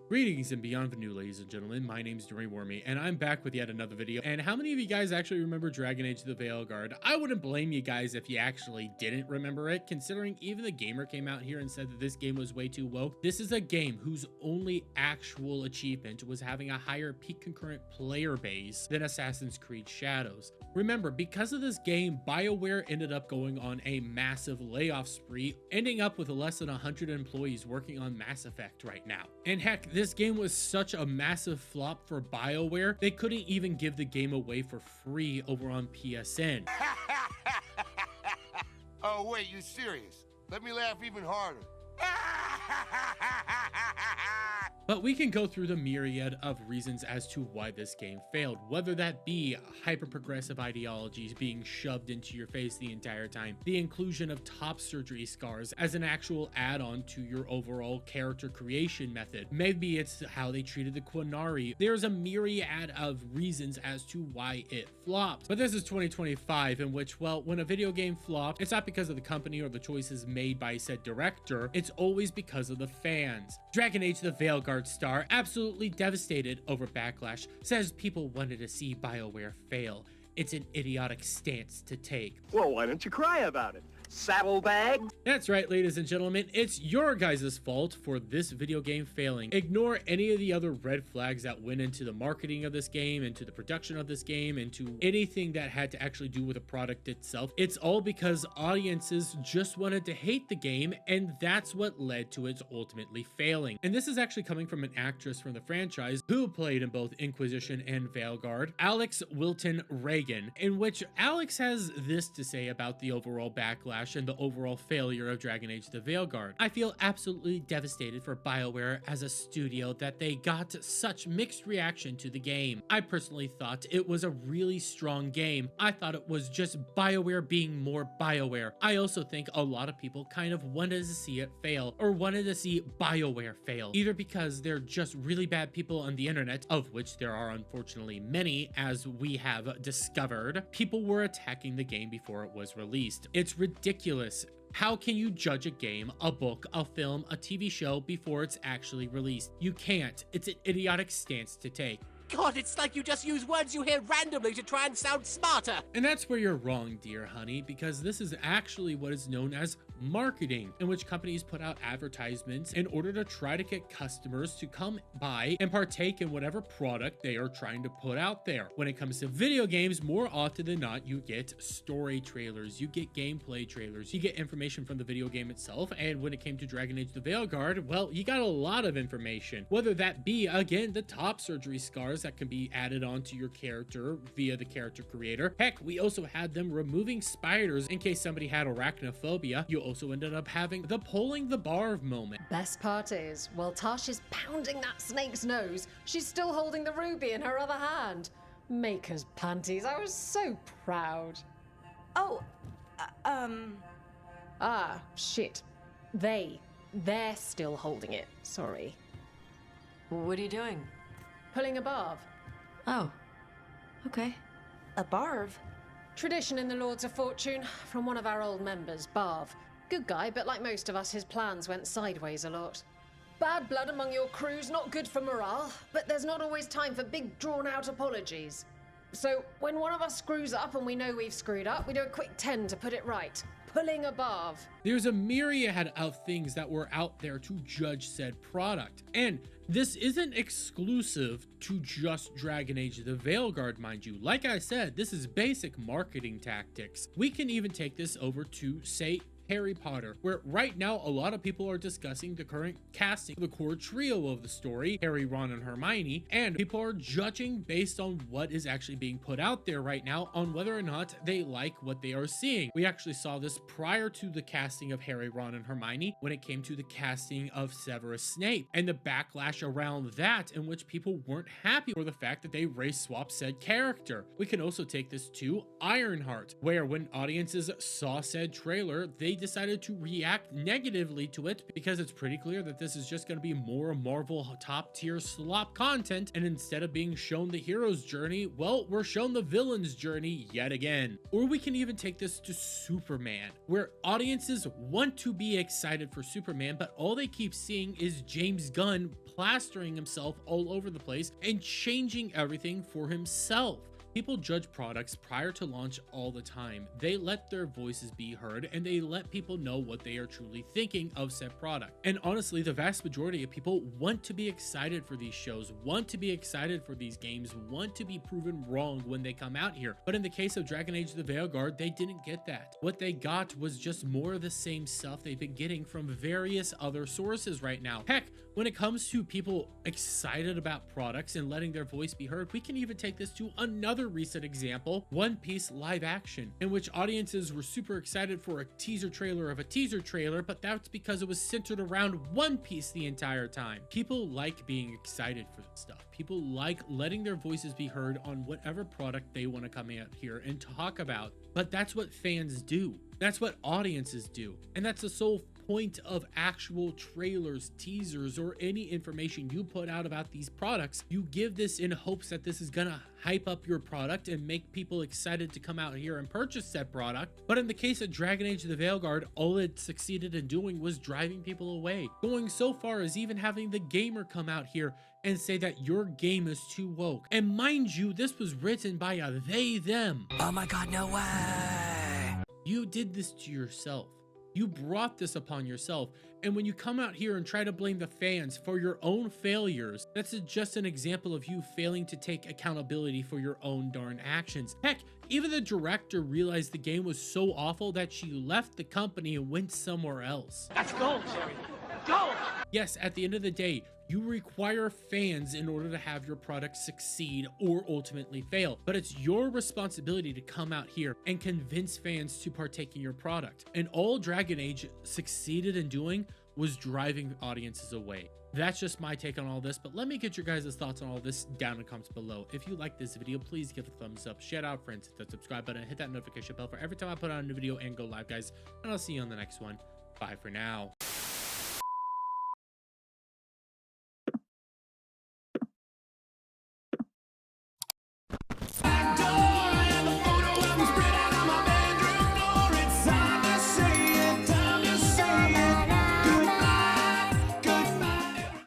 Greetings and beyond Venue, ladies and gentlemen. My name's During Wormy, and I'm back with yet another video. And how many of you guys actually remember Dragon Age the Veilguard? I wouldn't blame you guys if you actually didn't remember it, considering even the gamer came out here and said that this game was way too woke. This is a game whose only actual achievement was having a higher peak concurrent player base than Assassin's Creed Shadows. Remember, because of this game, BioWare ended up going on a massive layoff spree, ending up with less than 100 employees working on Mass Effect right now. And heck, this game was such a massive flop for BioWare, they couldn't even give the game away for free over on PSN. Oh wait, you serious? Let me laugh even harder. But we can go through the myriad of reasons as to why this game failed, whether that be hyper-progressive ideologies being shoved into your face the entire time, the inclusion of top surgery scars as an actual add-on to your overall character creation method. Maybe it's how they treated the Quinari. There's a myriad of reasons as to why it flopped. But this is 2025, in which, well, when a video game flops, it's not because of the company or the choices made by said director, it's always because of the fans. Dragon Age the Veilguard star, absolutely devastated over backlash, says people wanted to see BioWare fail. It's an idiotic stance to take. Well, why don't you cry about it? Saddlebag? That's right, ladies and gentlemen, it's your guys' fault for this video game failing. Ignore any of the other red flags that went into the marketing of this game, into the production of this game, into anything that had to actually do with the product itself. It's all because audiences just wanted to hate the game, and that's what led to its ultimately failing. And this is actually coming from an actress from the franchise who played in both Inquisition and Veilguard, Alex Wilton Reagan, in which Alex has this to say about the overall backlash and the overall failure of Dragon Age the Veilguard. I feel absolutely devastated for BioWare as a studio that they got such mixed reaction to the game. I personally thought it was a really strong game. I thought it was just BioWare being more BioWare. I also think a lot of people kind of wanted to see it fail, or wanted to see BioWare fail, either because they're just really bad people on the internet, of which there are unfortunately many, as we have discovered. People were attacking the game before it was released. It's ridiculous. How can you judge a game, a book, a film, a TV show before it's actually released? You can't. It's an idiotic stance to take. God, it's like you just use words you hear randomly to try and sound smarter. And that's where you're wrong, dear honey, because this is actually what is known as marketing, in which companies put out advertisements in order to try to get customers to come by and partake in whatever product they are trying to put out there. When it comes to video games, more often than not, you get story trailers, you get gameplay trailers, you get information from the video game itself. And when it came to Dragon Age the Veilguard, well, you got a lot of information, whether that be, again, the top surgery scars that can be added onto your character via the character creator. Heck, we also had them removing spiders in case somebody had arachnophobia. You also ended up having the pulling the barb moment. Best part is, while Tasha's pounding that snake's nose, she's still holding the ruby in her other hand. Maker's panties, I was so proud. Oh, Ah, shit. They're still holding it, sorry. what are you doing? Pulling a barb. Oh, okay. A barb? Tradition in the Lords of Fortune, from one of our old members, Barv. Good guy, but like most of us, his plans went sideways a lot. Bad blood among your crew's not good for morale, but there's not always time for big drawn-out apologies. So, when one of us screws up and we know we've screwed up, we do a quick 10 to put it right. Pulling a barb. There's a myriad of things that were out there to judge said product. And this isn't exclusive to just Dragon Age the Veilguard, mind you. Like I said, this is basic marketing tactics. We can even take this over to, say, Harry Potter, where right now a lot of people are discussing the current casting, the core trio of the story, Harry, Ron, and Hermione, and people are judging based on what is actually being put out there right now on whether or not they like what they are seeing. We actually saw this prior to the casting of Harry, Ron, and Hermione when it came to the casting of Severus Snape and the backlash around that, in which people weren't happy for the fact that they race swapped said character. We can also take this to Ironheart, where when audiences saw said trailer, they decided to react negatively to it because it's pretty clear that this is just going to be more Marvel top tier slop content, and instead of being shown the hero's journey, well, we're shown the villain's journey yet again. Or we can even take this to Superman, where audiences want to be excited for Superman, but all they keep seeing is James Gunn plastering himself all over the place and changing everything for himself. People judge products prior to launch all the time. They let their voices be heard, and they let people know what they are truly thinking of said product. And honestly, the vast majority of people want to be excited for these shows, want to be excited for these games, want to be proven wrong when they come out here. But in the case of Dragon Age the Veilguard, they didn't get that. What they got was just more of the same stuff they've been getting from various other sources right now. Heck, when it comes to people excited about products and letting their voice be heard, we can even take this to another recent example, One Piece live action, in which audiences were super excited for a teaser trailer of a teaser trailer, but that's because it was centered around One Piece the entire time. People like being excited for this stuff. People like letting their voices be heard on whatever product they want to come out here and talk about. But that's what fans do. That's what audiences do. And that's the sole point of actual trailers, teasers, or any information you put out about these products. You give this in hopes that this is gonna hype up your product and make people excited to come out here and purchase said product. But in the case of Dragon Age the Veilguard, all it succeeded in doing was driving people away, going so far as even having the gamer come out here and say that your game is too woke. And mind you, this was written by a they, them. Oh my god, no way! You did this to yourself. You brought this upon yourself, and when you come out here and try to blame the fans for your own failures, that's just an example of you failing to take accountability for your own darn actions. Heck, even the director realized the game was so awful that she left the company and went somewhere else. That's gold, Sherry. Gold! Yes, at the end of the day, you require fans in order to have your product succeed or ultimately fail. But it's your responsibility to come out here and convince fans to partake in your product. And all Dragon Age succeeded in doing was driving audiences away. That's just my take on all this, but let me get your guys' thoughts on all this down in the comments below. If you like this video, please give it a thumbs up, shout out friends, hit that subscribe button, hit that notification bell for every time I put out a new video and go live, guys. And I'll see you on the next one. Bye for now.